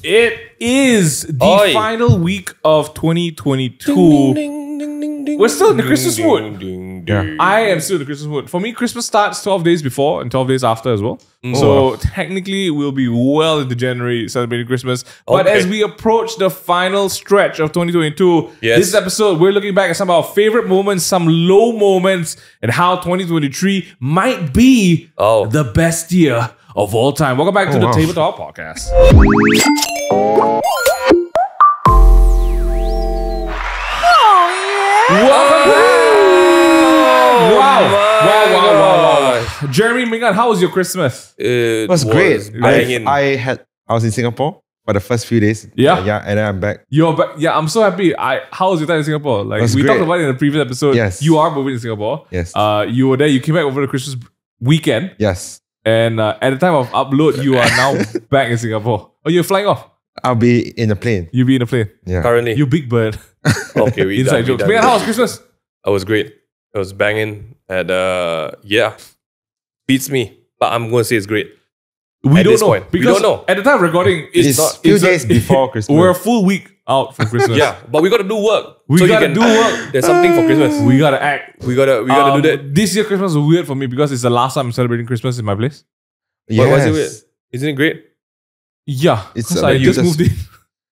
It is the final week of 2022. Ding, ding, ding, ding, ding, We're still in the Christmas mood. Yeah. I am still in the Christmas mood. For me, Christmas starts 12 days before and 12 days after as well. So technically, we'll be well into January celebrating Christmas. But as we approach the final stretch of 2022, this episode, we're looking back at some of our favorite moments, some low moments, and how 2023 might be the best year of all time. Welcome back to the Table Talk Podcast. Welcome back! Wow. Jeremy, Mingan, how was your Christmas? It was great. I was in Singapore for the first few days. Yeah, and then I'm back. You're back. Yeah, I'm so happy. How was your time in Singapore? Like we talked about it in the previous episode. Yes. You are moving to Singapore. Yes. You were there. You came back over the Christmas weekend. Yes. And at the time of upload, you are now back in Singapore. Oh, you're flying off? I'll be in a plane. You'll be in a plane? Yeah. Currently. You big bird. Okay, we inside jokes. Man, how was Christmas? It was great. It was banging. And beats me. But I'm going to say it's great. We don't know. Because we don't know. At the time of recording, it's a few days before Christmas. We're a full week out from Christmas. Yeah, but we got to do work. We got to do work. There's something for Christmas. We got to act. We got to do that. This year Christmas was weird for me because it's the last time I'm celebrating Christmas in my place. Yes. Why is it weird? Isn't it great? Yeah. I just moved in.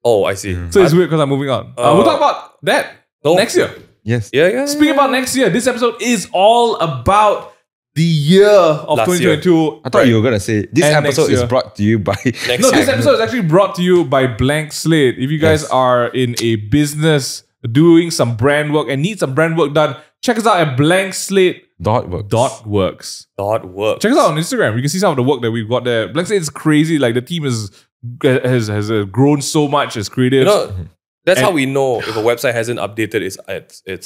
Oh, I see. So it's weird because I'm moving on. We'll talk about that next year. Yes. Yeah. Speaking about next year, this episode is all about the year of 2022. I thought you were going to say this episode is brought to you by... This episode is actually brought to you by Blank Slate. If you guys are in a business doing some brand work and need some brand work done, check us out at blankslate.works. Check us out on Instagram. You can see some of the work that we've got there. Blank Slate is crazy. Like the team has grown so much as creatives. You know, that's how we know if a website hasn't updated its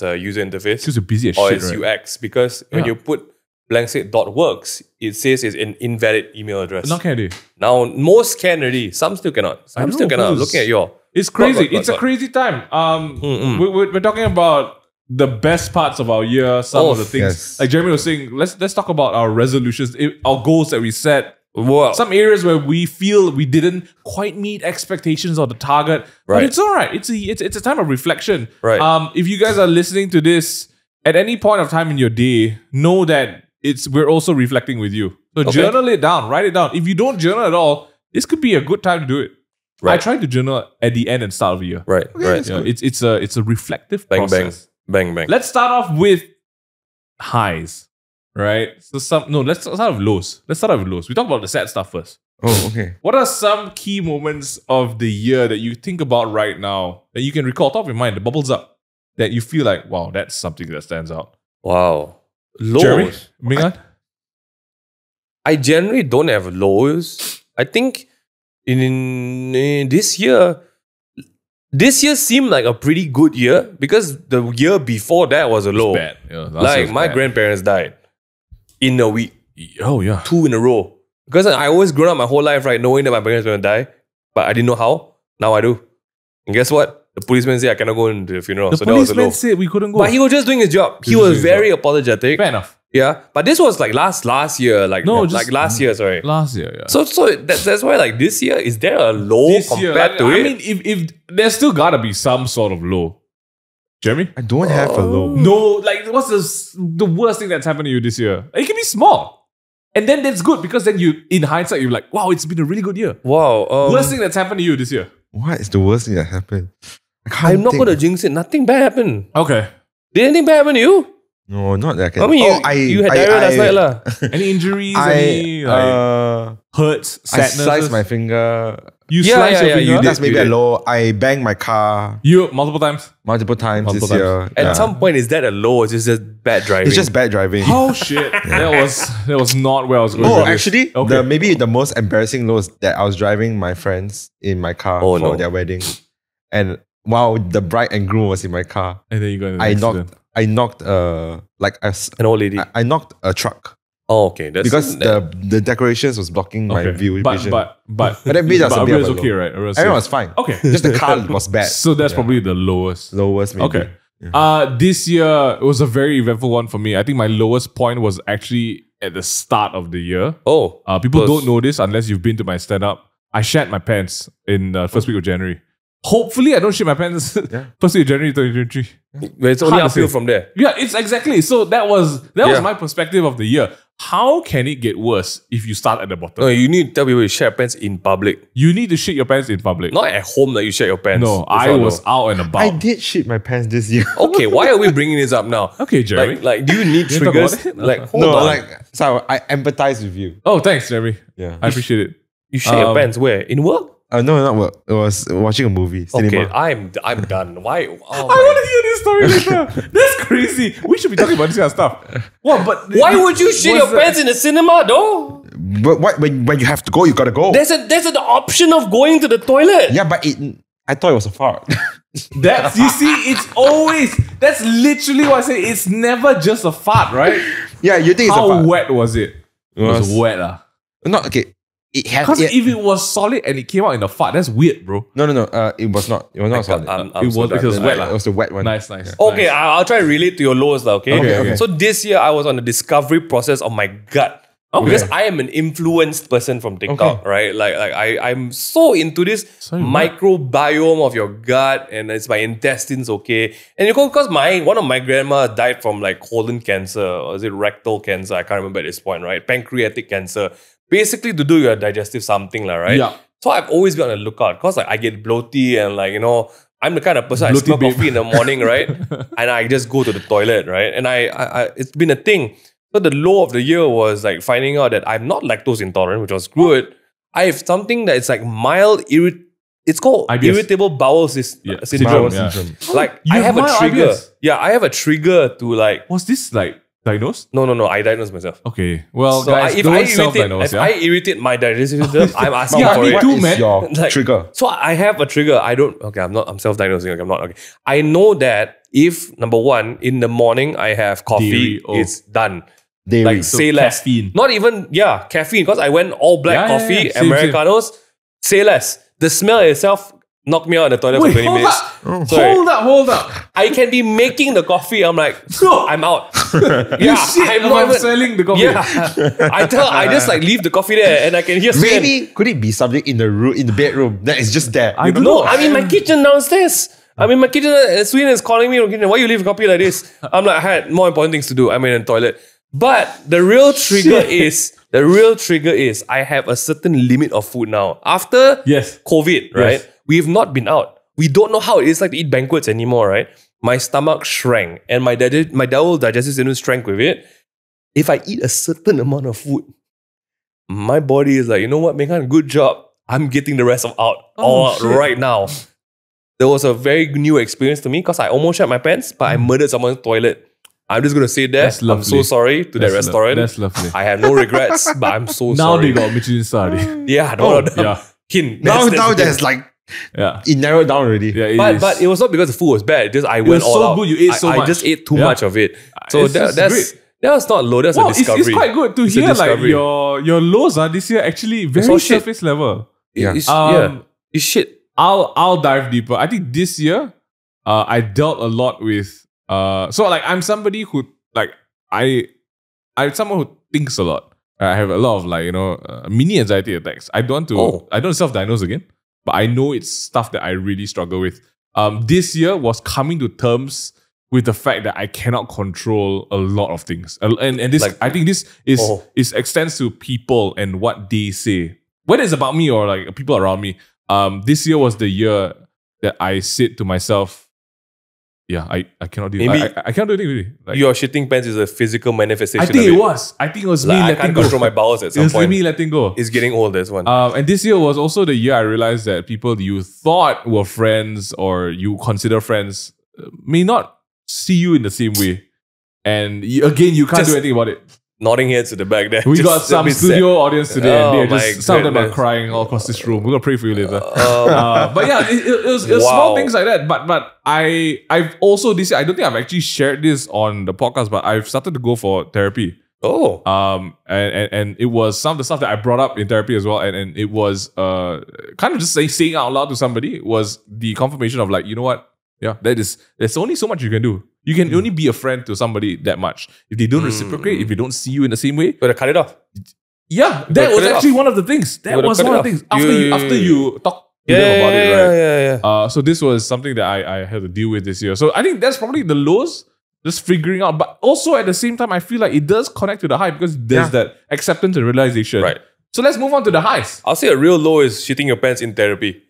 user interface. Because you're busy as or shit, its right? UX. Because when you put blankslate.works, it says it's an invalid email address. Not can Now, most can already. Some still cannot. Some still cannot. Looking at your... It's crazy. It's a crazy time. We're talking about the best parts of our year, some of the things. Yes. Like Jeremy was saying, let's talk about our resolutions, our goals that we set. Wow. Some areas where we feel we didn't quite meet expectations or the target. But it's all right. It's a time of reflection. Right. If you guys are listening to this at any point of time in your day, know that we're also reflecting with you. So journal it down, write it down. If you don't journal at all, this could be a good time to do it. Right. I try to journal at the end and start of the year. Right. Yeah, it's a reflective process. Bang. Let's start off with highs, right? Let's start with lows. We talk about the sad stuff first. Oh, okay. What are some key moments of the year that you think about right now that you can recall top of your mind, that bubbles up, that you feel like, wow, that's something that stands out? Wow. Lows. Jeremy, Mingan? I generally don't have lows. I think in this year seemed like a pretty good year because the year before that was a low. Bad. Yeah, like my grandparents died in a week. Oh yeah. 2 in a row. Because I always grown up my whole life, right, knowing that my parents were going to die, but I didn't know how. Now I do. And guess what? The policeman said I cannot go into the funeral. The policeman said we couldn't go. But he was just doing his job. He was very apologetic. Fair enough. Yeah, but this was like last year, last year, sorry. Last year, yeah. So that's why like this year, is there a low compared to it? I mean, if there's still gotta be some sort of low. Jeremy? I don't have a low. No, like what's the worst thing that's happened to you this year? It can be small. And then that's good because then in hindsight, you're like, wow, it's been a really good year. Wow. Worst thing that's happened to you this year? What is the worst thing that happened? I'm not going to jinx it. Nothing bad happened. Okay. Did anything bad happen to you? No, not that. I mean, you had diarrhea last night lah. Any injuries? Any hurts? Sadness? I sliced my finger. You sliced your finger? That's maybe a low. I banged my car. You multiple times? Multiple times this year. At some point, is that a low or is it just bad driving? It's just bad driving. Oh shit. That was not where I was going. Oh, actually, maybe the most embarrassing low is that I was driving my friends in my car for their wedding. And while the bride and groom was in my car, and then you got I knocked an old lady. I knocked a truck. Oh, okay. That's because the decorations was blocking my vision. But that means that's a bit of a okay, low. right? Everyone was fine. Okay. Just the car was bad. So that's probably the lowest. Lowest, maybe. Okay. Yeah. This year, it was a very eventful one for me. I think my lowest point was actually at the start of the year. Oh. People don't know this unless you've been to my stand-up. I shat my pants in the first week of January. Hopefully, I don't shit my pants first week of January 2023. It's only uphill from there. Yeah, it's exactly. So that was my perspective of the year. How can it get worse if you start at the bottom? No, you need to tell people you shit your pants in public. You need to shit your pants in public. Not at home that you shit your pants. No, I was out and about. I did shit my pants this year. Okay, why are we bringing this up now? Okay, Jeremy. Like do you need triggers? Hold on. So I empathize with you. Oh, thanks, Jeremy. Yeah. I appreciate it. You shit your pants where? In work? No, not work. It was watching a movie. Cinema. Okay, I'm done. Why? Oh I want to hear this story later. That's crazy. We should be talking about this kind of stuff. What? But why would you shit your pants in the cinema, though? But when you have to go, you gotta go. There's the option of going to the toilet. Yeah, but I thought it was a fart. That's, you see, it's always, that's literally what I say. It's never just a fart, right? Yeah, you think it's a How fart. wet was it? It was wet. Not okay. It had Because if it was solid and it came out in a fart, that's weird, bro. No. It was not. It was not solid. It was wet. It was the wet one. Nice. Okay, I'll try to relate to your lows, okay? Okay. So this year I was on the discovery process of my gut. Okay. Because I am an influenced person from TikTok, right? Like I'm so into this microbiome of your gut, and it's my intestines, okay? And because one of my grandma died from like colon cancer, or is it rectal cancer? I can't remember at this point, right? Pancreatic cancer. Basically to do your digestive something, right? Yeah. So I've always been on the lookout because like I get bloaty and like, you know, I'm the kind of person I smell coffee in the morning, right? And I just go to the toilet, right? And I it's been a thing. So the low of the year was like finding out that I'm not lactose intolerant, which was good. I have something that is like mild it's called irritable bowel syndrome. Like I have a trigger. IBS? Yeah, I have a trigger to like. Was this like diagnosed? No. I diagnosed myself. Okay. Well, so guys, if I irritate my digestive system, I'm asking for it. What is your trigger? So I have a trigger. I'm self-diagnosing. Okay, I'm not. Okay. I know that if, number one, in the morning I have coffee, it's done. Dairy. Like, say less. Caffeine. Not even, caffeine. Because I went all black coffee, Americanos. Say less. The smell itself knocked me out in the toilet for 20 minutes. Hold up. I can be making the coffee. I'm like, I'm out. I'm selling the coffee. Yeah. I just like leave the coffee there and I can hear maybe could it be something in the bedroom that is just there? I don't know. I'm in my kitchen downstairs. I'm in my kitchen. Sweden is calling me. Why you leave a coffee like this? I'm like, I had more important things to do. I'm in the toilet. But the real trigger is I have a certain limit of food now. After COVID, right? Yes. We have not been out. We don't know how it is like to eat banquets anymore, right? My stomach shrank and my double digestive system shrank with it. If I eat a certain amount of food, my body is like, you know what, Megan, good job. I'm getting the rest of out right now. There was a very new experience to me because I almost shat my pants, but I murdered someone's toilet. I'm just going to say that. I'm so sorry to that restaurant. That's lovely. I have no regrets, but I'm so now sorry. Now they got Michelin star already. Yeah. Now there's like, it narrowed down already. Yeah, but it was not because the food was bad. Just I went all out. Good. You ate so much. I just ate too much of it. So that was not low. That's a discovery. It's quite good to hear like your lows are this year actually very surface level. It's shit. I'll dive deeper. I think this year, I dealt a lot with. So like I'm somebody who like I'm someone who thinks a lot. I have a lot of mini anxiety attacks. I don't self-diagnose again, but I know it's stuff that I really struggle with. This year was coming to terms with the fact that I cannot control a lot of things, and this I think this is extends to people and what they say, whether it's about me or like people around me. This year was the year that I said to myself, I cannot do it. I cannot do anything really. Like, your shitting pants is a physical manifestation. I think it was. I think it was me letting go. I can't control my bowels at some point. It was me letting go. It's getting old, this one. And this year was also the year I realized that people you thought were friends or you consider friends may not see you in the same way. And you can't do anything about it. Nodding heads to the back there. We got some studio audience today, and some of them are crying all across this room. We're gonna pray for you later. But yeah, it was small things like that. But I've also this year, I don't think I've actually shared this on the podcast, but I've started to go for therapy. And it was some of the stuff that I brought up in therapy as well, and it was kind of just saying out loud to somebody was the confirmation of like, you know what? Yeah, there's only so much you can do. You can only be a friend to somebody that much. If they don't reciprocate, if they don't see you in the same way, you gotta cut it off. Yeah, that was actually one of the things. That was one of the things. After you talk to them about it, right? Yeah. So this was something that I had to deal with this year. So I think that's probably the lows, just figuring out. But also at the same time, I feel like it does connect to the high because there's that acceptance and realization. Right. So let's move on to the highs. I'll say a real low is shitting your pants in therapy.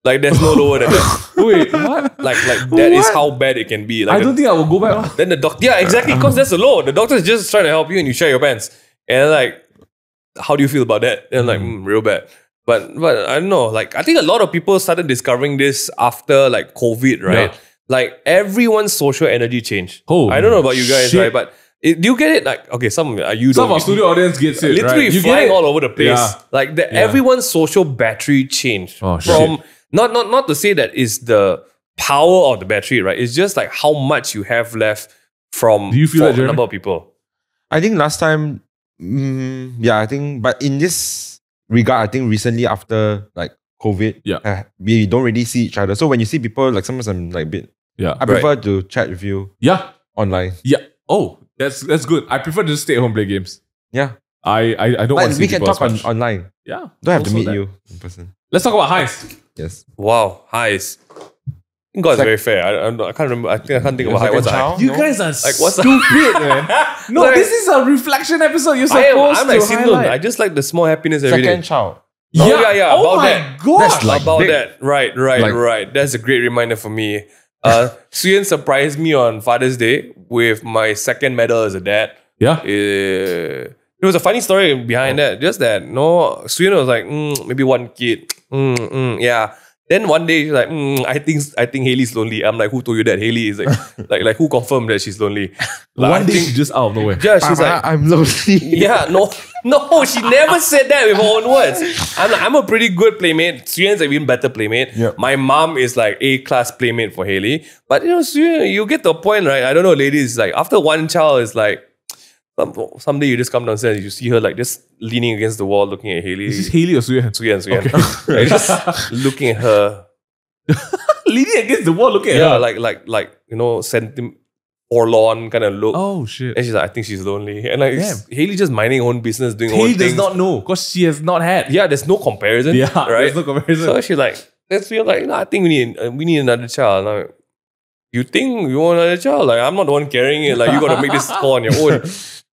Like there's no lower than that. Wait, what? Like that is how bad it can be. Like I don't think I will go back. Then the doctor, yeah, exactly, because that's the low. The doctor is just trying to help you and you share your pants. And like, how do you feel about that? And like, real bad. But I don't know. Like, I think a lot of people started discovering this after like COVID, right? Yeah. Like everyone's social energy changed. Oh, I don't know about you guys, shit. right? But do you get it? Like, okay, some of our studio audience gets it, literally right? You flying get it? all over the place. Yeah. Like everyone's social battery changed Oh, from not to say that it's the power of the battery, right? It's just like how much you have left from Do you feel for that, a Jeremy? number of people. I think last time, I think, but in this regard, I think recently after like COVID, we don't really see each other. So when you see people, like sometimes I'm like a bit, I prefer to chat with you online. Yeah. Oh, that's good. I prefer to just stay at home and play games. Yeah. I don't want to see we can people talk as much. online. Yeah. Don't have to also meet that. you in person. Let's talk about highs. Yes. Wow, highs. I think God's very fair. I can't remember. I can't think about high. What's a high? You guys are Like, what's stupid, man. No, Like, this is a reflection episode. You're supposed I'm like to single. highlight. I just like the small happiness every day. Second child. Oh, yeah. Oh About my that. god. That's like About big. that. Right. That's a great reminder for me. Suyen surprised me on Father's Day with my second medal as a dad. Yeah. There was a funny story behind that. Just that, Suyen was like, maybe one kid. Yeah. Then one day she's like, I think Haley's lonely. I'm like, who told you that? Haley is like, like who confirmed that she's lonely? Like, One day she just out of nowhere. yeah, she's like, I'm lonely. yeah, no, she never said that with her own words. I'm a pretty good playmate. Suyen's an even better playmate. Yep. My mom is like A-class playmate for Haley. But Suyen, you get the point, right? I don't know, ladies, like after one child, it's like, someday you just come downstairs and you see her like just leaning against the wall looking at Haley. Is this Haley or Suyen? Suyen. Okay. Like, just looking at her. Leaning against the wall, looking at Yeah, her. like forlorn kind of look. Oh shit. And she's like, I think she's lonely. And like Damn. Haley just minding her own business, doing her own Haley things. does not know because she has not had. Yeah, there's no comparison. Yeah, right? there's no comparison. So she's like, let's feel like, I think we need another child. Like, you think you want another child? Like, I'm not the one carrying it. Like, you got to make this call on your own.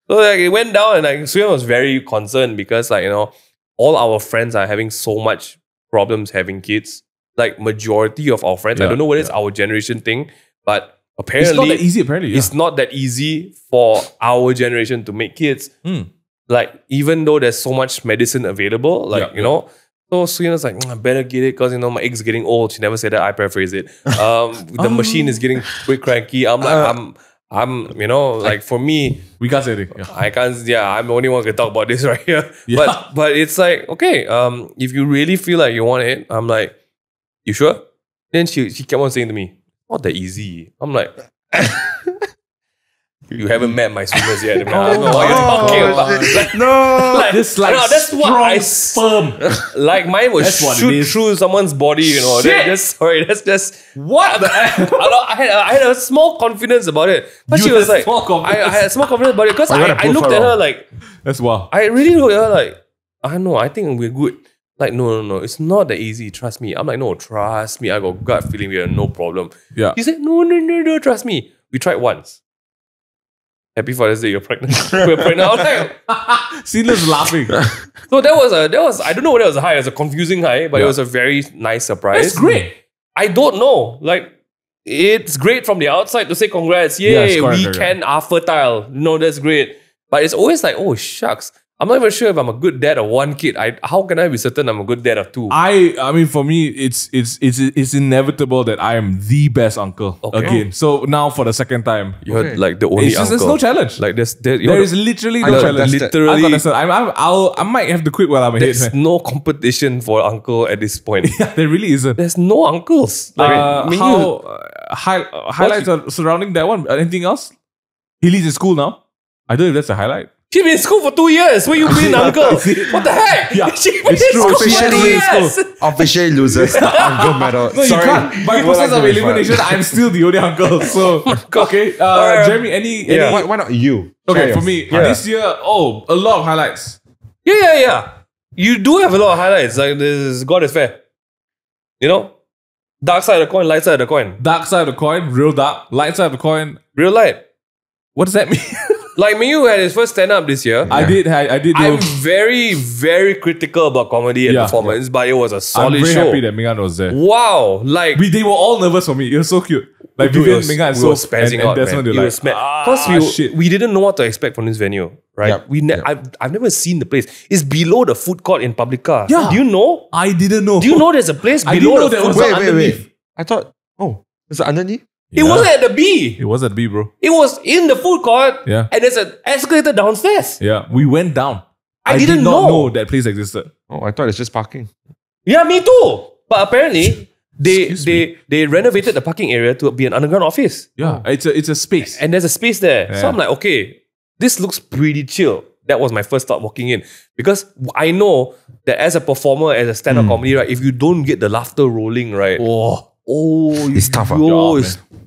So like it went down and like Suyen was very concerned because like, all our friends are having so much problems having kids. Like majority of our friends, I don't know whether it's our generation thing, but apparently it's not that easy. Apparently, it's not that easy for our generation to make kids. Like even though there's so much medicine available, like So Suyen was like, I better get it because my egg's getting old. She never said that. I paraphrase it. The machine is getting quick cranky. I'm like, I'm like for me, we can't say anything. Yeah. I can't. Yeah, I'm the only one who can talk about this right here. Yeah. But it's like, okay, if you really feel like you want it, I'm like, you sure? Then she kept on saying to me, not that easy. I'm like, you haven't met my swimmers yet. Man. I don't know what you're talking about. No. This like that's what I sperm. Like mine was That's what it shoot is. through someone's body. Shit. That's just What? I had a small confidence about it. But You she was had like, small confidence. I had small confidence about it because gotta I prove looked her at her wrong. like, That's wild. I really looked at her like, I know, I think we're good. Like, no, it's not that easy. Trust me. I'm like, no, trust me. I got gut feeling we have no problem. Yeah. She said, no, trust me. We tried once. Happy Father's Day, you're pregnant. We're pregnant. I was like, Sila's laughing. so that was I don't know whether it was a high, it was a confusing high, but it was a very nice surprise. That's great. I don't know. Like, it's great from the outside to say congrats. Yay, correct. we are fertile. No, that's great. But it's always like, oh shucks. I'm not even sure if I'm a good dad of one kid. How can I be certain I'm a good dad of two? I mean, for me, it's inevitable that I am the best uncle again. So now for the second time, You're like the only it's just, there's uncle. no challenge. Like there there is literally no challenge. literally, I might have to quit while I'm ahead. there's no competition for uncle at this point. Yeah, there really isn't. There's no uncles. Like, Highlights are surrounding that one. Anything else? Haley's in school now. I don't know if that's a highlight. She's been in school for 2 years. Where you been, uncle? What the heck? Yeah, She's been in it's true. school for 2 years. Officially loses the uncle medal. No, Sorry. you can't. By process of elimination, I'm still the only uncle. So, okay. Jeremy, any Why not you? Okay, Share for yours. me, this year, a lot of highlights. Yeah. You do have a lot of highlights. Like this God is fair. You know? Dark side of the coin, light side of the coin. Dark side of the coin, real dark. Light side of the coin, real light. What does that mean? Like Mingyu had his first stand-up this year. I did. I'm very, very critical about comedy and performance, but it was a solid show. I'm very happy that Mingan was there. Wow. Like they were all nervous for me. It was so cute. Like Vivian, Mingan, and so spazzing and out, Desmond, man. they were like, because we didn't know what to expect from this venue, right? I've never seen the place. It's below the food court in Publica. Yeah. Do you know? I didn't know. Do you know there's a place below the food court? Wait. I thought, is it underneath? It wasn't at the B. It was at B, bro. It was in the food court. Yeah. And there's an escalator downstairs. Yeah. We went down. I did didn't not know that place existed. Oh, I thought it's just parking. Yeah, me too. But apparently, they renovated the parking area to be an underground office. Yeah. It's a space. And there's a space there. Yeah. So I'm like, okay, this looks pretty chill. That was my first thought walking in. Because I know that as a performer, as a stand-up comedy, right, if you don't get the laughter rolling, right, it's tough.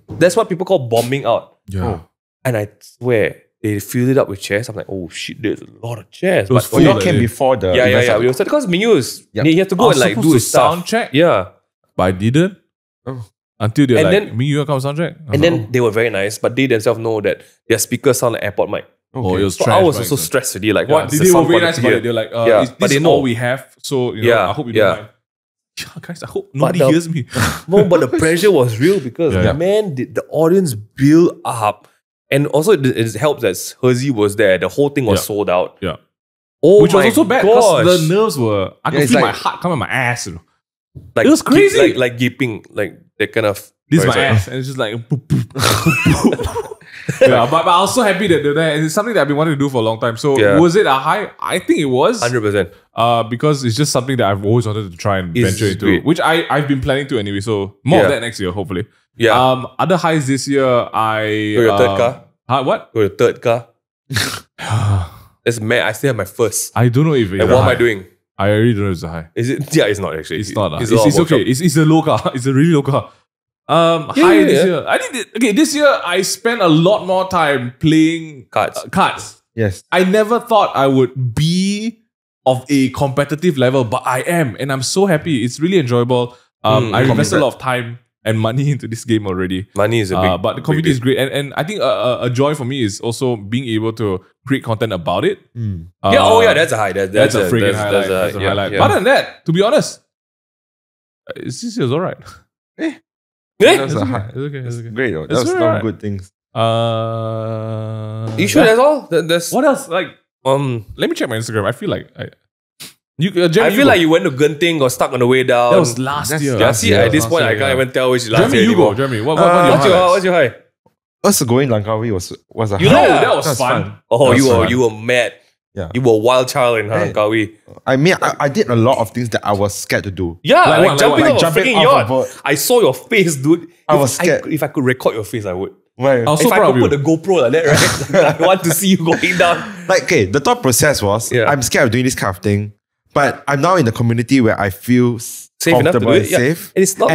That's what people call bombing out. Yeah. And I swear, they filled it up with chairs. I'm like, oh shit, there's a lot of chairs. But you all came before the Yeah. We also, because Mingyu is, he has to go and like do his sound check. Yeah. But I didn't. Until they're And like, then- me, you come sound check. And then they were very nice, but they themselves know that their speakers sound like airport mic. Oh, it was So trash. I was mics, also man. stressed already. Like, Yeah, what? they were very nice about it. They're like, but this they is know. all we have. So, you know, I hope you don't mind. Yeah, guys, I hope nobody the- hears me. No, but the pressure was real because, man, the audience built up. And also, it helps that Hersey was there. The whole thing was sold out. Yeah. Oh, Which was my also bad gosh. because the nerves were, I could it's feel like- my heart coming my ass. You know. Like, it was crazy. Like gaping, like that kind of. This is my Sorry. ass. And it's just like, boop, boop, boop. Yeah, but I'm so happy that they're there. And it's something that I've been wanting to do for a long time. So was it a high? I think it was. 100%. Because it's just something that I've always wanted to try and It's venture into. great. Which I've been planning to anyway. So more of that next year, hopefully. Yeah. Other highs this year, Go your third car. What? Go your third car. That's mad. I still have my first. I don't know if it's And a what am high. I doing? I really don't know if it's a high. Is it? Yeah, it's not actually. It's not. It's, It's okay. It's a low car. It's a really low car. High this year. I did it. Okay, this year I spent a lot more time playing cards. Yes. I never thought I would be of a competitive level, but I am, and I'm so happy. It's really enjoyable. I invested a lot of time and money into this game already. Money is a big. But the community is great, and I think a joy for me is also being able to create content about it. That's a high. That's a freaking highlight. That's a highlight. But other than that, to be honest, this year's alright. That's a high. It's okay. It's okay. Great. That It's was alright. some good things. You sure that's all? That's What else? Like, let me check my Instagram. I feel like Jeremy, like you went to Genting, got stuck on the way down. that was last year. Yeah, see, at this point, I can't even tell which is last Jeremy, year you go. anymore. Jeremy, what's your high? What's your high? Us going Langkawi was a You high. know, that was fun. Oh, That's fun. you were mad. Yeah. You were a wild child in Langkawi. I mean, I did a lot of things that I was scared to do. Yeah, Like like, what? jumping Like off a jumping freaking off a yacht. boat. I saw your face, dude. I was scared. If I could record your face, I would. Why? I was so If I proud could of put you. the GoPro like that, right? I want to see you going down. Like, okay, the thought process was, Yeah. I'm scared of doing this kind of thing, but I'm now in the community where I feel Safe enough to comfortable do and it. Yeah. safe. And it's not.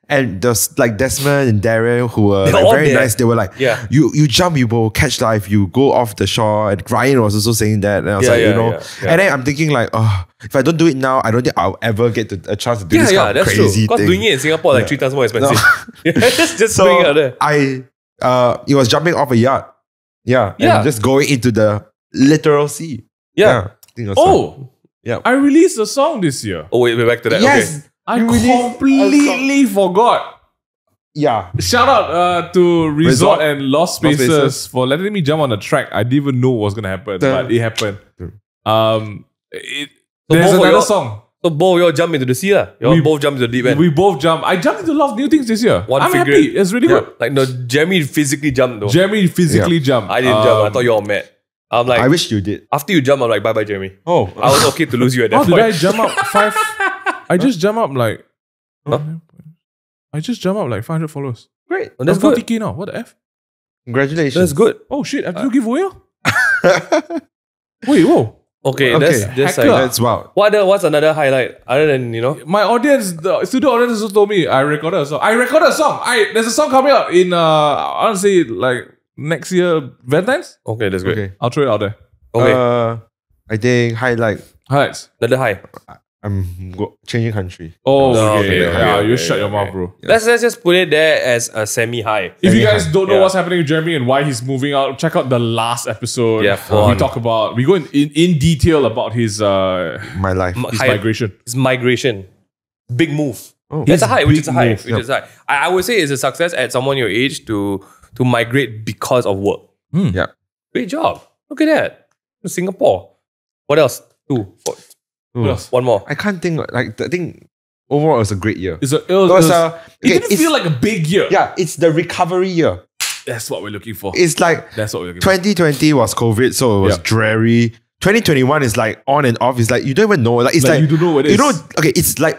And there's like Desmond and Daryl who were They're like all very there. nice. They were like, Yeah. you jump, you will catch life, you go off the shore. And Ryan was also saying that. And I was like, Yeah. And then I'm thinking like, oh, if I don't do it now, I don't think I'll ever get a chance to do this kind of that's crazy true. Because thing. doing it in Singapore like 3 times more expensive. just So doing it out there. it was jumping off a yacht. Yeah. Yeah. And just going into the literal sea. Yeah. I think it was fun. Oh, Yeah. I released a song this year. Oh, wait, we're back to that. Yes. Okay. I You released a completely forgot. Yeah. Shout out to Resort and Lost Spaces, Spaces. for letting me jump on the track. I didn't even know what was gonna happen, but it happened. So There's both of another y'all- song. So both of y'all jump into the sea. You both jump into the deep end. We both jumped. I jumped into a lot of new things this year. One I'm figure- happy. It's really good. Like, no, Jeremy physically jumped though. Jeremy physically jumped. I didn't jump. I thought you all met. I'm like, I wish you did. after you jump, I'm like, bye-bye, Jeremy. Oh. I was okay to lose you at that Oh, did point. I jump up 5? I just jump up like. I just jump up like 500 followers. Great. Oh, that's I'm 40K good. now. What the F? Congratulations. That's good. Oh shit, I have to give away? Wait, whoa. Okay, Okay. that's Hacker. like, That's wow. what's another highlight other than, My audience, the studio audience also told me I recorded a song. There's a song coming out in I want to say like next year Valentine's. okay, that's good. Okay. I'll throw it out there. Okay. I think Highlights. Another high. I'm changing country. Oh, okay, yeah. okay, You okay, shut your okay. mouth, bro. Yeah. Let's just put it there as a semi-high. If you guys don't know Yeah. what's happening with Jeremy and why he's moving out, check out the last episode. Yeah, full we on. talk about, we go in detail about his My life. his High- migration. It's migration. Big move. Oh. That's a high, which big is a high. move. Which is a high. I would say it's a success at someone your age to migrate because of work. Yeah. Great job. Look at that. Singapore. What else? Two. Four. What else? One more. I can't think, I think overall it was a great year. It It was, it didn't it's- feel like a big year. yeah, it's the recovery year. That's what we're looking for. It's like That's what we're looking for. 2020 was COVID, so it was Yeah. dreary. 2021 is like on and off. It's like you don't even know. Like it's like you don't know what it you is. know. Okay, it's like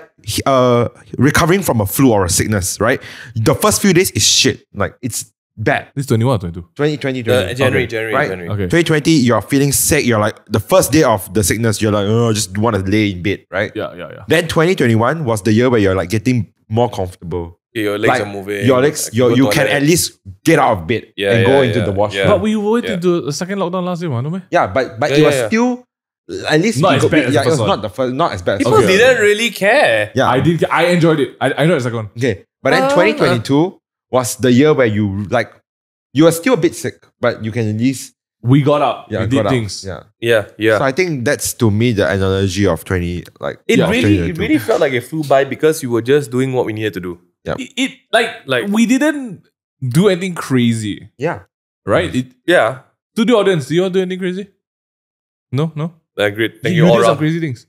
recovering from a flu or a sickness, right? The first few days is shit. Like it's bad. This 21 or 22? 2020, January, okay, January, right? January. Okay. 2020, you're feeling sick. You're like the first day of the sickness. You're like, oh, I just want to lay in bed, right? Yeah. Then 2021 was the year where you're like getting more comfortable. Yeah, your legs Like are moving. your legs, Like, go you can toilet. at least get out of bed Yeah, and yeah, go into yeah, the washroom. yeah. But we went Yeah. into the second lockdown last year, no man? Yeah, but Yeah, it was yeah. still at least Not we as got- bad as the yeah, it first was one. not the first, not as bad. as People the first. didn't really care. Yeah, I enjoyed it. I know it's second one. okay. But then 2022 was the year where you were still a bit sick, but you can at least We got up. yeah we got did out. things. Yeah. Yeah. So I think that's to me the analogy of 20 like It of really 2022. felt like it flew by because you were just doing what we needed to do. Like we didn't do anything crazy, yeah. right? Yeah. To the audience, do you all do anything crazy? No. Great. Thank you You all did some around. crazy things.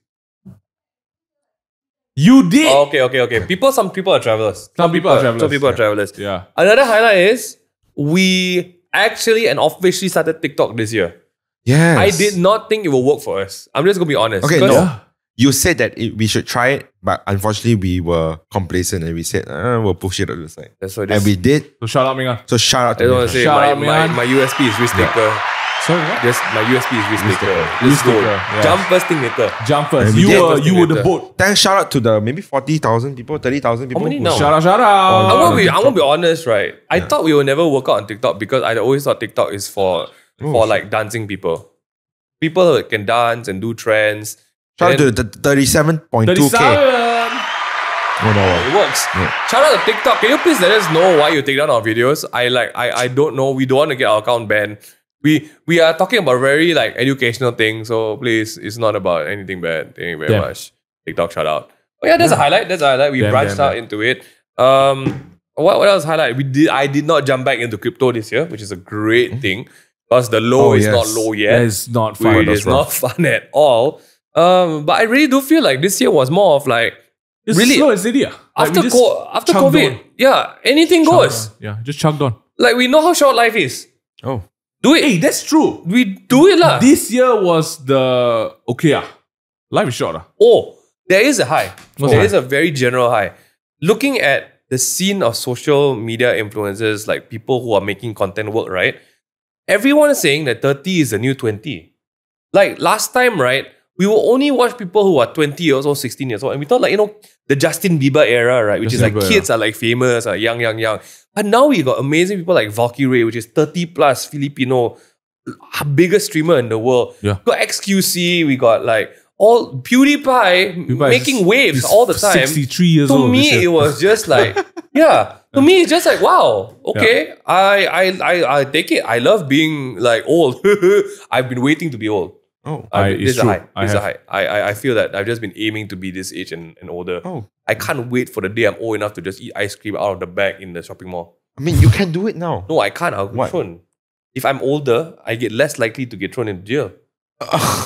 You did. Oh, okay. Some people are travelers. Some people are travelers. Some people are travelers. Yeah. Another highlight is we actually and officially started TikTok this year. Yes. I did not think it will work for us. I'm just gonna be honest. Okay, 'Cause- no. You said that we should try it, but unfortunately we were complacent and we said we'll push it to the side. That's what it And is. we did. So shout out, Mingan. So shout out I to don't want you. to say Shout my, out, my, man. my USP is risk taker. Sorry, what? Just my USP is risk taker. Risk Let's go. taker, yeah. Jump first thing later. Jump first. And we You did. were the Later. boat. Thanks, shout out to the maybe 40,000 people, 30,000 people. many who- now? Shout out. I won't be honest, right? I thought we will never work out on TikTok because I always thought TikTok is for like dancing people. People who can dance and do trends. Shout out And to the 37.2k. 37. Oh, no. it works. Shout out to TikTok. Can you please let us know why you take down our videos? I don't know. We don't want to get our account banned. We are talking about very like educational things, so please, it's not about anything bad. Thank you very much. TikTok shout out. Oh yeah, that's a highlight. That's a highlight. We branched out into it. What else highlight? I did not jump back into crypto this year, which is a great thing. Because the low is not low yet. It's not fun. It is not fun at all. But I really do feel like this year was more of like It's really slow and steady. after chugged COVID. on. Yeah, anything goes. Yeah, just chugged on. Like we know how short life is. Oh. Do it. Hey, that's true. We do it lah. This year was the life is short. Oh, there is a high. What's There high? is a very general high. Looking at the scene of social media influencers, like people who are making content work, right? Everyone is saying that 30 is the new 20. Like last time, right? We will only watch people who are 20 years old, 16 years old. And we thought like, the Justin Bieber era, right? Which Justin is like Bieber, kids are like famous, are young. But now we got amazing people like Valkyrie, which is 30 plus Filipino, biggest streamer in the world. Yeah. We got XQC, we got like all PewDiePie making is- waves is all the time. 63 years To old. me, this year. it was just like, To me, it's just like, wow, okay. I take it. I love being like old. I've been waiting to be old. Oh. This is a true. high. This is a high. I feel that I've just been aiming to be this age and older. Oh. I can't wait for the day I'm old enough to just eat ice cream out of the bag in the shopping mall. I mean, you can do it now. No, I can't. I'll get What? thrown. If I'm older, I get less likely to get thrown into jail.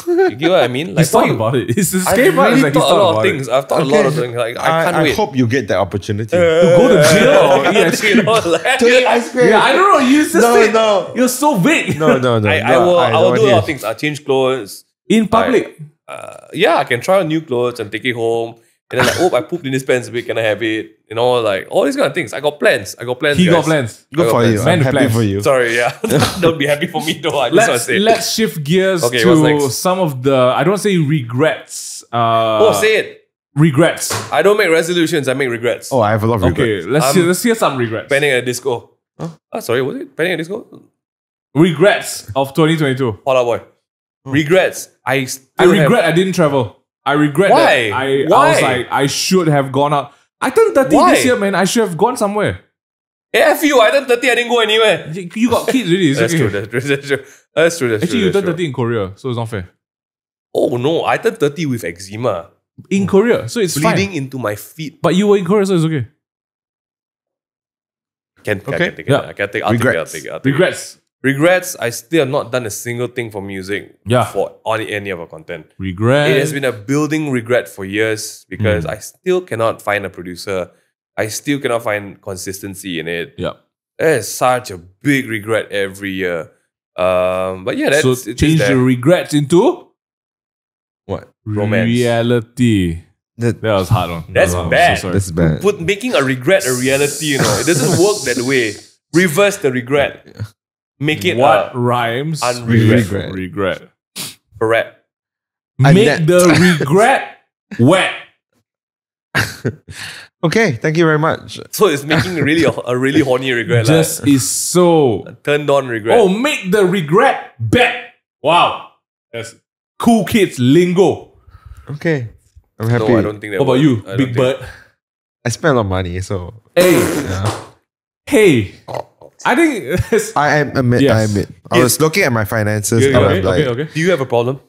You get what I mean? Like He's thought why- about it. It's the I've scary part is really like he's thought a thought lot of about things. it. I've thought a lot of things. Like I can't wait. hope you get that opportunity. To go to jail or eat ice cream. ice cream. Yeah, I don't know. You just said no. you're so vague. No. I will do a lot of things. I'll change clothes. In public. I can try on new clothes and take it home. And then like, I pooped in this pants a bit. Can I have it? Like all these kind of things. I got plans. He guys. got plans. Good for you. Man I'm with happy plans. for you. Sorry, yeah. Don't be happy for me though. I just want to say. Let's shift gears Okay, what's to next? some of the, I don't say regrets. Say it. Regrets. I don't make resolutions. I make regrets. Oh, I have a lot of regrets. Okay, let's hear some regrets. Panic at Disco. Sorry, was it Panic at Disco? Regrets of 2022. Fall Out Boy. Regrets. I regret I didn't travel. I regret Why? that I Why? was like, I should have gone out. I turned 30 Why? this year, man. I should have gone somewhere. F you, I turned 30, I didn't go anywhere. You got kids already. It's That's okay. true, that's true. Actually, you turned 30 in Korea, so it's not fair. Oh no, I turned 30 with eczema. In Korea, so it's Bleeding fine. into my feet. But you were in Korea, so it's okay. I can take it. Yeah. I can take it. I'll Regrets. take it. Regrets. Regrets, I still have not done a single thing for music for any of our content. Regret. It has been a building regret for years because I still cannot find a producer. I still cannot find consistency in it. Yeah. It is such a big regret every year. But yeah, that's so it's change just the that. regrets into What? Romance. reality. That, That was hard one. That's I'm so bad. sorry. that's bad. Making a regret a reality, you know. It doesn't work that way. Reverse the regret. Make it What rhymes? unregret. Regret. Correct. And Make that- the regret wet. Okay, thank you very much. So it's making a really horny regret. Just is so. Turned on regret. Oh, make the regret bet. Wow. That's cool kids lingo. Okay, I'm happy. no, I don't think that What about works. you, I don't Big think- Bird? I spent a lot of money, so Hey. yeah. Hey. I think it's, I admit. Yes. I admit. I Yes. was looking at my finances. okay, and okay, I'm like, okay. Do you have a problem?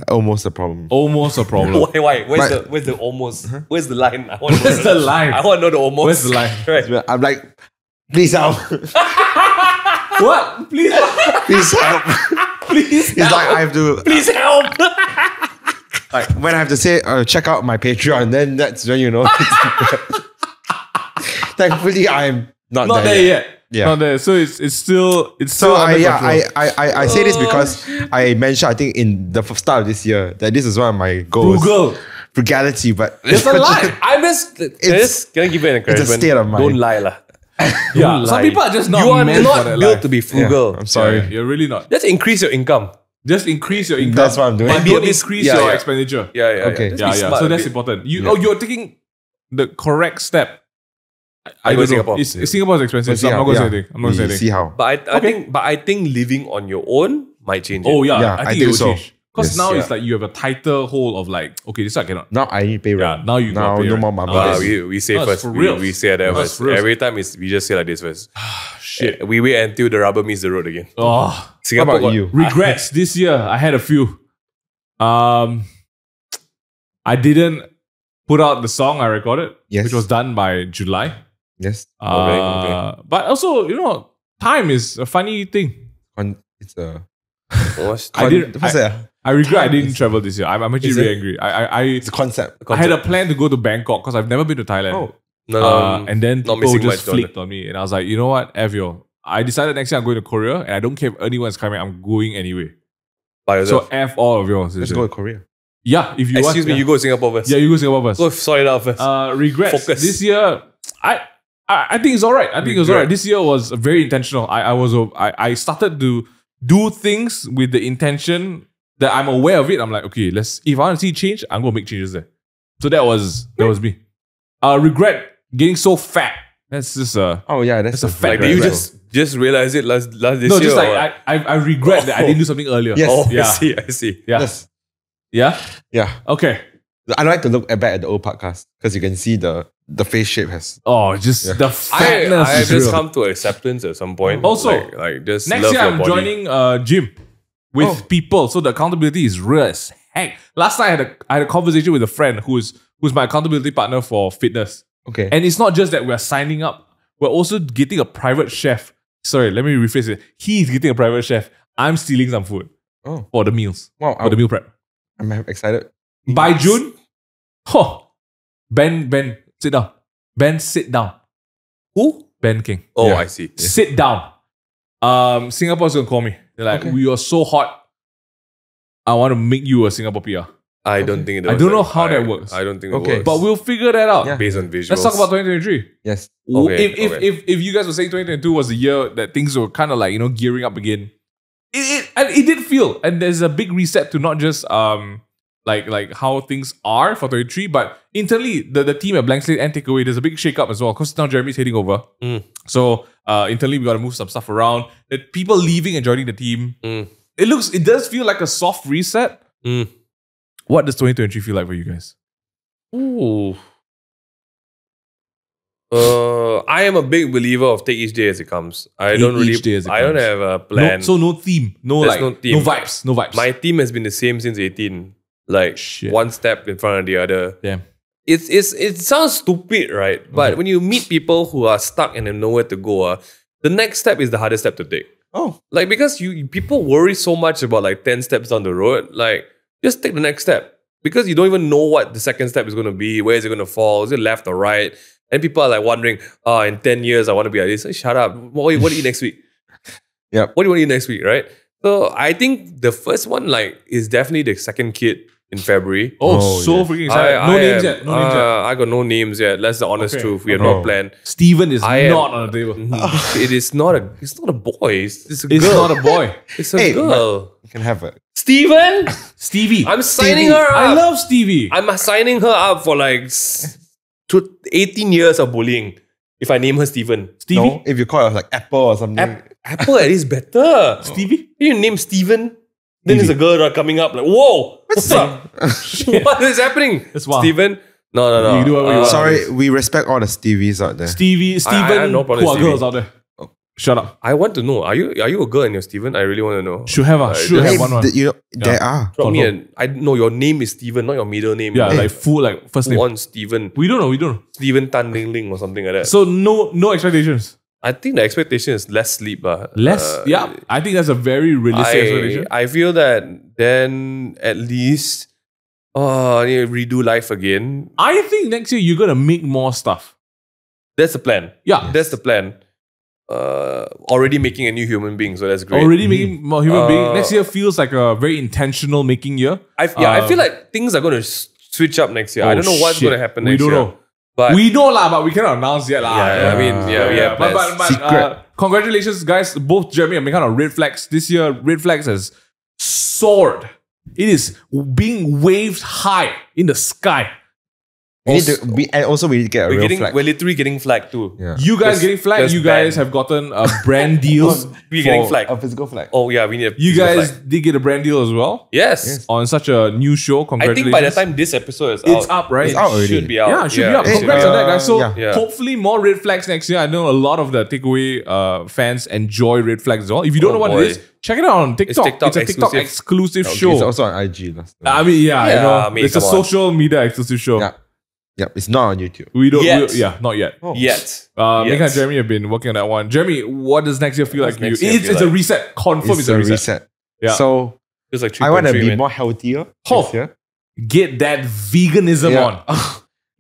almost a problem. Almost a problem. Why? Where's But- the almost? Where's the line? I want to Where's the line? I want to know the almost. Where's the line? Right. I'm like, please help, What? Please, please help. please. It's like I have to. Please help. Like when I have to say, check out my Patreon, then that's when you know. Thankfully, I'm not Not there yet. Yeah. Not there. So it's still So under I control. I say this because I mentioned, I think, in the start of this year that this is one of my goals. Frugal. Frugality, but It's a lie. I just can I give you an encouragement? state of mind. Don't lie, lah. Yeah. Don't Some lie. people are just not You are meant for not that built life. to be frugal. Yeah, I'm sorry. Yeah, you're really not. Just increase your income. Just increase your income. That's what I'm doing. But And be a don't bit- increase yeah, your yeah. expenditure. Yeah. Okay. Just Yeah, be yeah. smart So a that's bit. important. Yeah. You're taking the correct step. I go don't know. Singapore. Singapore is expensive. So I'm not going to say anything. I'm not going to say anything. See how. But I think living on your own might change it. Oh yeah, Yeah, I I think it think will so. change. Because Yes. now Yeah. it's like you have a tighter hold of like, okay, this I cannot. Now I need to pay rent. Yeah, now you gotta pay no rent. more mama. Ah, we say No, it's first. for real. We say that No, it's first. for real. Every time we just say like this first. Shit. We wait until the rubber meets the road again. Oh, Singapore about got- you? regrets this year. I had a few. I didn't put out the song I recorded, Yes. which was done by July. Yes. Okay. But also, time is a funny thing. It's a. What's- I didn't. What's that? I regret I didn't travel this year. I'm actually Is really it? angry. It's a concept. I had a plan to go to Bangkok because I've never been to Thailand. Oh. No, And then not people missing just much, Jordan. flicked on me. And I was like, you know what? F yo. I decided next year I'm going to Korea and I don't care if anyone's coming. I'm going anyway. by So yourself. F all of yours. Let's go to Korea. Yeah, if you want. Excuse me, yeah. you go to Singapore first. Yeah, you go Singapore first. Go sort it out first. Regrets. Focus. This year, I think it's all right. I think it was all right. This year was very intentional. I started to do things with the intention that I'm aware of it. I'm like, okay, if I want to see change, I'm gonna make changes there. So that was me. Regret getting so fat. That's just Oh yeah, that's a fact, like, did you right? just realize it last this no, year? just like or what? I regret that I didn't do something earlier. Yes. Oh, yeah, I see. yeah, Yes. yeah. Yeah. Okay. I like to look back at the old podcast because you can see the face shape has. Oh, just the fatness. I have is just real. come to acceptance at some point. Also, like just Next love year, your I'm body. joining gym with people, so the accountability is real as heck. Last night, I had a conversation with a friend who's my accountability partner for fitness, Okay. and it's not just that we're signing up; we're also getting a private chef. Sorry, let me rephrase it. He's getting a private chef. I'm stealing some food Oh. for the meals, Wow. for the meal prep. I'm excited. By June, Ben, sit down. Ben, sit down. Who? Ben King. Oh, Yeah. I see. Sit down. Singapore's gonna call me. They're like, Okay. we are so hot. I want to make you a Singapore PR. I don't think it. I was don't know like- how that works. I don't think Okay. it works. But we'll figure that out. Yeah. based on visuals. Let's talk about 2023. Yes. Okay, If you guys were saying 2022 was the year that things were kind of like, gearing up again, it did feel, and there's a big reset to not just like how things are for 23, but internally the team at Blank Slate and Takeaway, there's a big shake up as well because now Jeremy's heading over. Mm. So internally we got to move some stuff around. The people leaving and joining the team. it does feel like a soft reset. What does 2023 feel like for you guys? Ooh. I am a big believer of take each day as it comes. I don't have a plan. No theme. No theme. No vibes. My theme has been the same since 18. Like one step in front of the other. Damn. It sounds stupid, right? But when you meet people who are stuck and have nowhere to go, the next step is the hardest step to take. Oh. Like, because people worry so much about like 10 steps down the road. Like, just take the next step. Because you don't even know what the second step is going to be. Where is it going to fall? Is it left or right? And people are like wondering, in 10 years, I want to be like this. Hey, shut up. What do you eat next week? Yep. What do you want to eat next week, right? So I think the first one is definitely the second kid in February. Freaking excited. No names yet. I got no names yet. That's the honest truth. We have not planned. Steven is not on the table. It's not a boy. It's a girl. It's not a boy. It's a girl. You can have it. Steven? Stevie. I'm signing her up. I love Stevie. I'm signing her up for like 18 years of bullying if I name her Steven. Stevie? No, if you call her like Apple or something. Apple at least better. Stevie? You name Steven, then there's a girl coming up like, whoa, what's up? What is happening? Steven? No. You do what you want. Sorry, we respect all the Stevies out there. Steven, no problem who are with girls out there. Shut up. I want to know. Are you a girl and you're Steven? I really want to know. Should have one. There are. Drop me I know your name is Steven, not your middle name. Yeah, like first name. One Steven. We don't know. Steven Tan Ling Ling or something like that. So no expectations. I think the expectation is less sleep. Less? Yeah. I think that's a very realistic expectation. I feel that then at least I need to redo life again. I think next year you're gonna make more stuff. That's the plan. Yeah. That's the plan. Already making a new human being, so that's great. Already making more human being. Next year feels like a very intentional making year. I feel like things are going to switch up next year. I don't know what's going to happen next year. We don't know. But we know but we cannot announce yet Yeah. But congratulations, guys. Both Jeremy and Mekan on Red Flags. This year, Red Flags has soared. It is being waved high in the sky. We need to get a real flag. We're literally getting flagged too. Yeah. You guys getting flagged. You guys have gotten a brand deal. We're getting flagged. A physical flag. Oh yeah, we need a You guys flag. did get a brand deal as well? Yes. On such a new show. I Congratulations. think by the time this episode is out, it's up, right? It's out already. Should be out. Yeah, it should be up. Congrats on that, guys. So yeah. hopefully more Red Flags next year. I know a lot of the takeaway fans enjoy Red Flags as well. If you don't know what it is, check it out on TikTok. It's a TikTok exclusive show. It's also on IG. I mean, it's a social media exclusive show. Yeah. Yep, it's not on YouTube. We don't. Yet. Not yet. Yet. Mekan and Jeremy have been working on that one. Jeremy, what does next year feel like for you? It's a reset. Confirm it's a reset. Yeah. So it's like I want to be more healthier this year. Get that veganism on.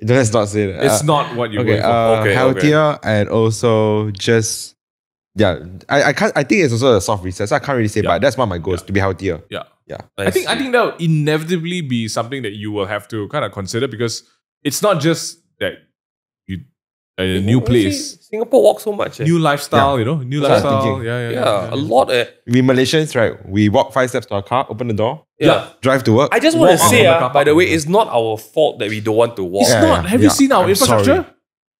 Let's not say that. It's not what you're going for. Healthier and also just I think it's also a soft reset. So I can't really say, but that's one of my goals to be healthier. Yeah. Nice. I think that will inevitably be something that you will have to kind of consider because it's not just that you a new place. Singapore walks so much. New lifestyle, new lifestyle. Yeah, a lot. We Malaysians, right? We walk 5 steps to our car, open the door, drive to work. I just want to say, by the way, it's not our fault that we don't want to walk. It's not. Have you seen our infrastructure? Sorry.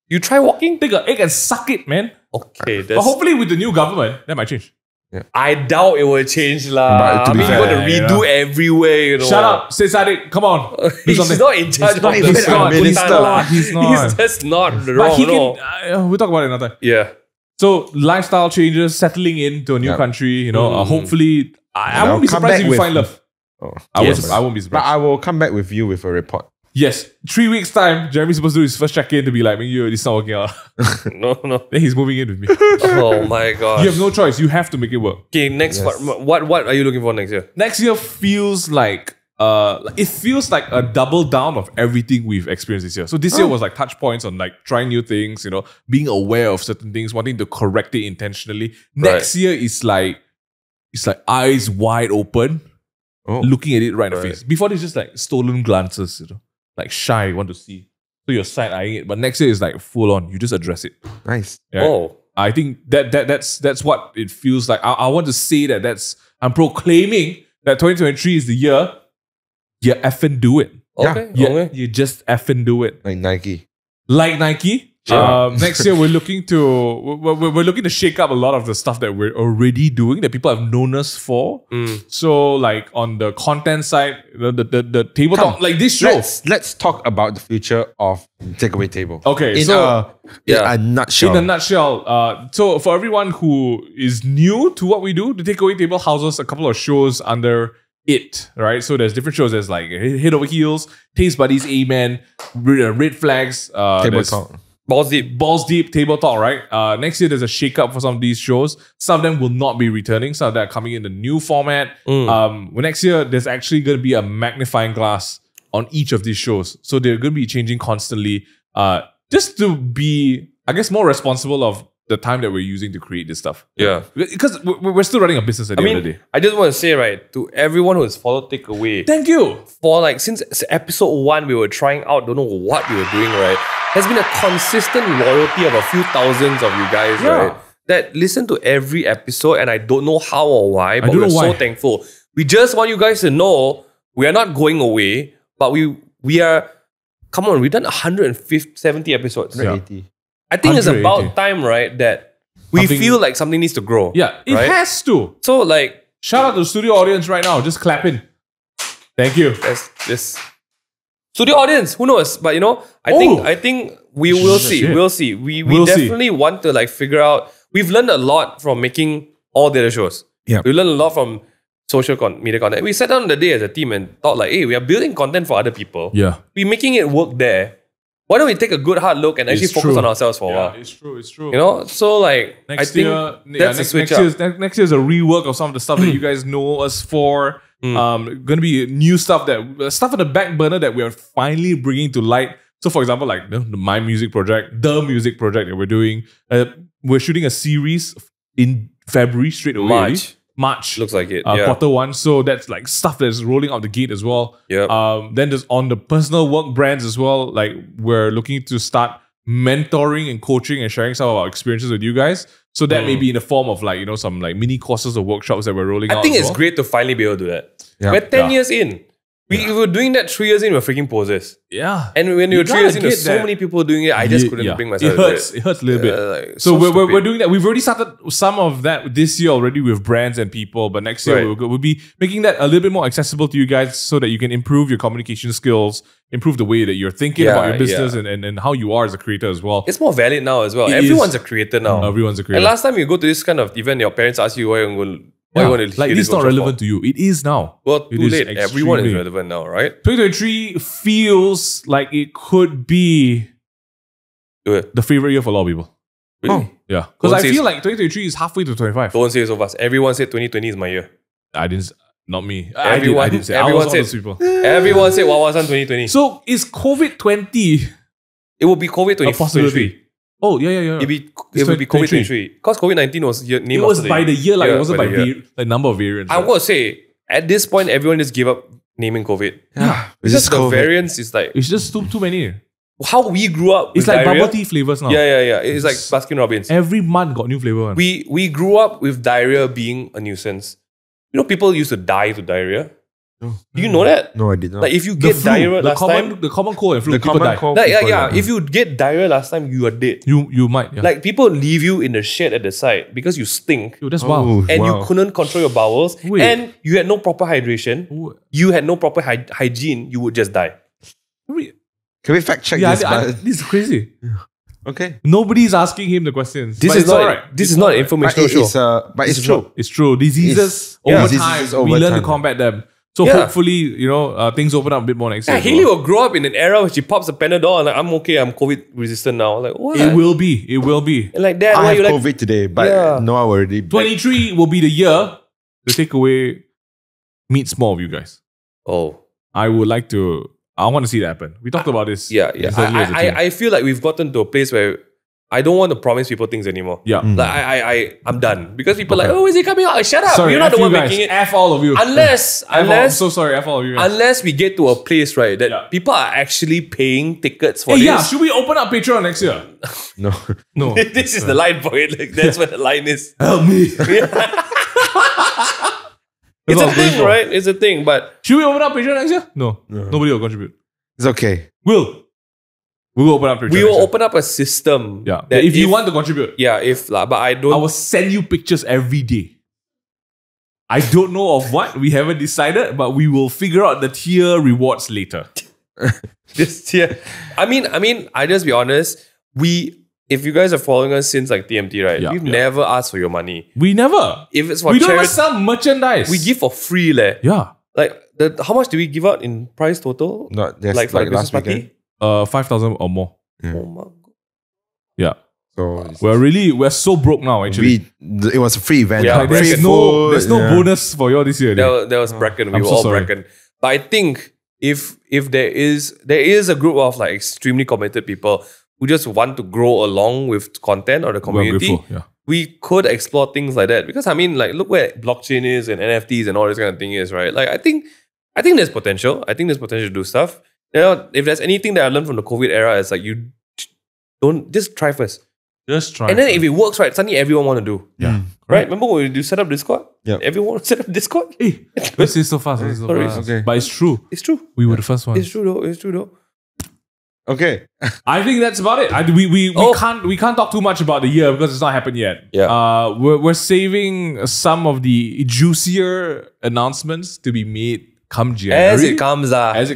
You try walking? Take an egg and suck it, man. Okay, but hopefully with the new government, that might change. Yeah. I doubt it will change lah. But to be fair, you're going to redo everywhere, Shut up. Say Sadiq, come on. He's not in charge of the He's not. He's just not wrong. But he can, we'll talk about it another time. Yeah. So lifestyle changes, settling into a new country, hopefully, I won't be surprised if you find love. I won't be surprised. But I will come back with you with a report. Yes. 3 weeks time, Jeremy's supposed to do his first check-in to be like, it's not working out. No. Then he's moving in with me. Oh my god. You have no choice. You have to make it work. Okay, next what are you looking for next year? Next year feels like a double down of everything we've experienced this year. So this year was like touch points on like trying new things, being aware of certain things, wanting to correct it intentionally. Next year is like eyes wide open, looking at it right in the face. Before it's just like stolen glances, like shy, want to see. So you're side-eyeing it. But next year is like full on. You just address it. Nice. Yeah? Oh. I think that's what it feels like. I want to say I'm proclaiming that 2023 is the year you effing do it. Okay. You just effing do it. Like Nike. Like Nike? Next year we're looking to shake up a lot of the stuff that we're already doing that people have known us for. So like on the content side, the tabletop, like this show. Let's talk about the future of Takeaway Table. Okay, in a nutshell. In a nutshell, so for everyone who is new to what we do, the Takeaway Table houses a couple of shows under it, right? So there's different shows. There's like Head Over Heels, Taste Buddies, Amen, Red Flags, Table Talk. Balls Deep, Table Talk, right? Next year there's a shake-up for some of these shows. Some of them will not be returning. Some of them are coming in the new format. Next year there's actually going to be a magnifying glass on each of these shows. So they're going to be changing constantly, just to be, I guess, more responsible of the time that we're using to create this stuff. Yeah. Because we're still running a business at the end of the day. I just want to say, right, to everyone who has followed Takeaway. Thank you. For like, since episode 1, we were trying out, don't know what we were doing, right? There's been a consistent loyalty of a few thousands of you guys, right? That listen to every episode, and I don't know how or why, but we're so thankful. We just want you guys to know we are not going away, but we are, come on, we've done 170 episodes. 180. I think it's about time, right, that we feel like something needs to grow. Yeah, it has to. So like, shout out to the studio audience right now. Just clapping. Thank you. Yes. Studio audience, who knows? But you know, I think we will see. We'll see. We definitely want to like figure out. We've learned a lot from making all the other shows. Yeah. We learned a lot from social media content. We sat down the day as a team and thought like, hey, we are building content for other people. Yeah. We're making it work there. Why don't we take a good hard look and actually focus on ourselves for a while? It's true. You know, so like next year, next year's a rework of some of the stuff that you guys know us for. Going to be new stuff on the back burner that we are finally bringing to light. So, for example, like the music project that we're doing. We're shooting a series in February straight away. March looks like it. Quarter 1. So that's like stuff that's rolling out the gate as well. Then there's on the personal work brands as well. Like we're looking to start mentoring and coaching and sharing some of our experiences with you guys. So that may be in the form of like, some like mini courses or workshops that we're rolling out. I think it's great to finally be able to do that. We're 10 years in. We were doing that 3 years in, we're freaking posers. Yeah. And when you were 3 years in, there's so many people doing it, I just couldn't bring myself to do it. It hurts a little bit. So we're doing that. We've already started some of that this year already with brands and people, but next year we'll be making that a little bit more accessible to you guys so that you can improve your communication skills, improve the way that you're thinking about your business and how you are as a creator as well. It's more valid now as well. Everyone's a creator now. Everyone's a creator. And last time you go to this kind of event, your parents ask you why you're going to like it's not relevant to you. It is now. Well, too late. Everyone is relevant now, right? 2023 feels like it could be the favorite year for a lot of people. Really? Yeah. Because I feel like 2023 is halfway to 25. Don't say it so fast. Everyone said 2020 is my year. I didn't. Not me. Everyone, I didn't say. Everyone said. Everyone said Wawasan 2020. So is COVID 20? It will be COVID 2023. Oh, yeah. It will be COVID 23. Because COVID-19 was named It was by the year, like it wasn't by the number of variants. I want to say, at this point, everyone just gave up naming COVID. Yeah. Because the variants is like... It's just too many. How we grew up it's like diarrhea, bubble tea flavors now. Yeah. It's like Baskin Robbins. Every month got new flavor. We grew up with diarrhea being a nuisance. You know, people used to die to diarrhea. Do you know that? No, I did not. Like if you get diarrhea last time, the common cold and flu, people die. If you get diarrhea last time, you are dead. You might. Yeah. Like people leave you in the shed at the side because you stink. That's wild. And you couldn't control your bowels. And you had no proper hydration. You had no proper hygiene. You would just die. Can we fact check this? This is crazy. Okay. Nobody's asking him the questions. This is not an informational show. But it's true. It's true. Diseases over time, we learn to combat them. So hopefully, things open up a bit more next year. Haley will grow up in an era where she pops a Panadol and like, I'm okay, I'm COVID resistant now. Like, what? It will be. And like that, I have COVID today, but no, I already. 23 will be the year the takeaway meets more of you guys. Oh. I want to see that happen. We talked about this. Yeah. I feel like we've gotten to a place where I don't want to promise people things anymore. Yeah. Like I'm done. Because people are like, oh, is it coming out? Shut up. Sorry, you're not the one making it. F all of you. I'm so sorry, F all of you guys. Unless we get to a place, right, that people are actually paying tickets for this. Yeah, should we open up Patreon next year? No. This is the line for it. Like, that's where the line is. Help me. It's a thing, right? It's a thing, but... Should we open up Patreon next year? No. Nobody will contribute. It's okay. Will. We will open up Patreon. We will open up a system. Yeah. That if you want to contribute. Yeah, but I don't. I will send you pictures every day. I don't know of what. We haven't decided, but we will figure out the tier rewards later. This tier. I mean, I just be honest. If you guys are following us since like TMT, right? We've never asked for your money. We never. If it's for we don't even sell merchandise. We give for free, leh. Yeah. Like how much do we give out in price total? Not like for the Christmas party? 5,000 or more. Oh my God. Yeah. So we're so broke now. Actually, it was a free event. Yeah, there's no bonus for you this year. There was bracken. We were all bracken. But I think if there is a group of like extremely committed people who just want to grow along with content or the community, we could explore things like that. Because I mean, like, look where blockchain is and NFTs and all this kind of thing is, right? Like, I think there's potential. I think there's potential to do stuff. You know, if there's anything that I learned from the COVID era, it's like you don't just try first. Just try. And then if it works, right, suddenly everyone want to do. Yeah. Right? Remember when you set up Discord? Yeah. Everyone set up Discord? Hey, this is so fast. Okay. But it's true. It's true. We were the first ones. It's true though. Okay. I think that's about it. We can't talk too much about the year because it's not happened yet. Yeah. We're saving some of the juicier announcements to be made come January. As it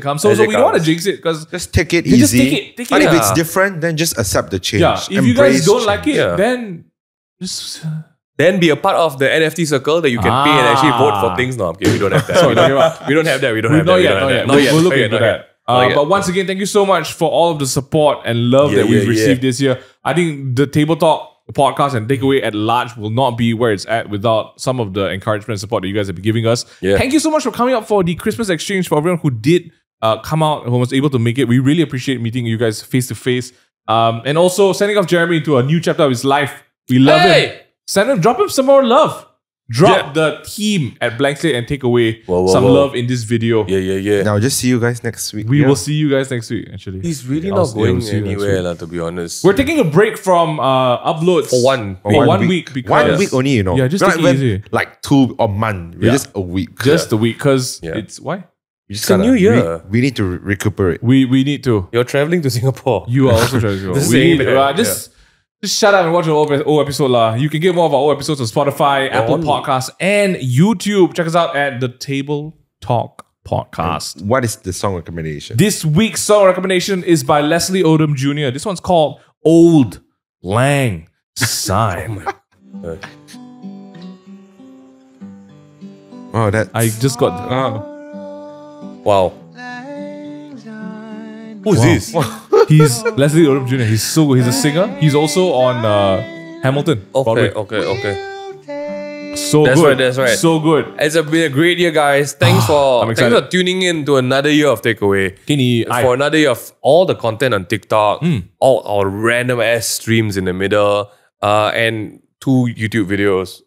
comes. So we don't want to jinx it because just take it easy. Just take it. But if it's different, then just accept the change. Yeah. If you guys don't like it, then just then be a part of the NFT circle that you can pay and actually vote for things. No, okay, we don't have that. we don't have that. Not yet. We'll look into that. But once again, thank you so much for all of the support and love that we've received this year. I think the Table Talk podcast and Takeaway at large will not be where it's at without some of the encouragement and support that you guys have been giving us. Yeah. Thank you so much for coming up for the Christmas exchange, for everyone who did come out, who was able to make it. We really appreciate meeting you guys face to face. And also sending off Jeremy into a new chapter of his life. We love him. Drop him some more love. Drop the team at Blank Slate and take away some love in this video. Yeah. Now just see you guys next week. We will see you guys next week, actually. He's really not going anywhere, to be honest. We're taking a break from uploads for one week. Because 1 week only, you know. Yeah, just take it easy. Like 2 a month. We're just a week. Just a week, because it's why? It's a new year. We need to recuperate. We need to. You're traveling to Singapore. You are also traveling to Singapore. Just shut up and watch an old episode. You can get more of our old episodes on Spotify, Apple Podcasts, and YouTube. Check us out at the Table Talk Podcast. What is the song recommendation? This week's song recommendation is by Leslie Odom Jr. This one's called Old Lang Syne. Oh, that I just got. Wow. Who's this? He's Leslie Odom Jr. He's so good. He's a singer. He's also on Hamilton. Okay. So that's good. That's right. So good. It's been a great year, guys. Thanks for tuning in to another year of Takeaway. For another year of all the content on TikTok, all our random ass streams in the middle, and 2 YouTube videos.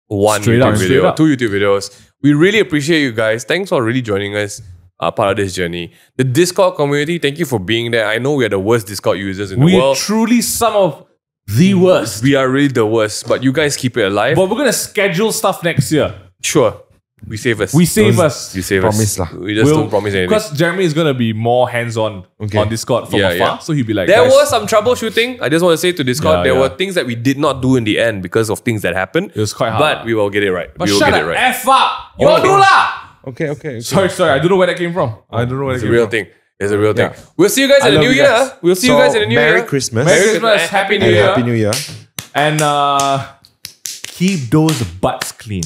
One YouTube video, 2 YouTube videos. We really appreciate you guys. Thanks for really joining us. Part of this journey. The Discord community, thank you for being there. I know we are the worst Discord users in the world. We're truly some of the worst. We are really the worst, but you guys keep it alive. But we're going to schedule stuff next year. Sure. We save us. You save us. We just don't promise anything. Because Jeremy is going to be more hands-on on Discord from afar. So he'll be like, there was some troubleshooting. I just want to say to Discord, there were things that we did not do in the end because of things that happened. It was quite hard. But we will get it right. But shut up. F up. You don't do lah. Okay. Sorry. I don't know where that came from. It's a real thing. It's a real thing. We'll see you guys in the new year. We'll see you guys in the new year. Merry Christmas. Merry Christmas. Happy New Year. Happy New Year. And keep those butts clean.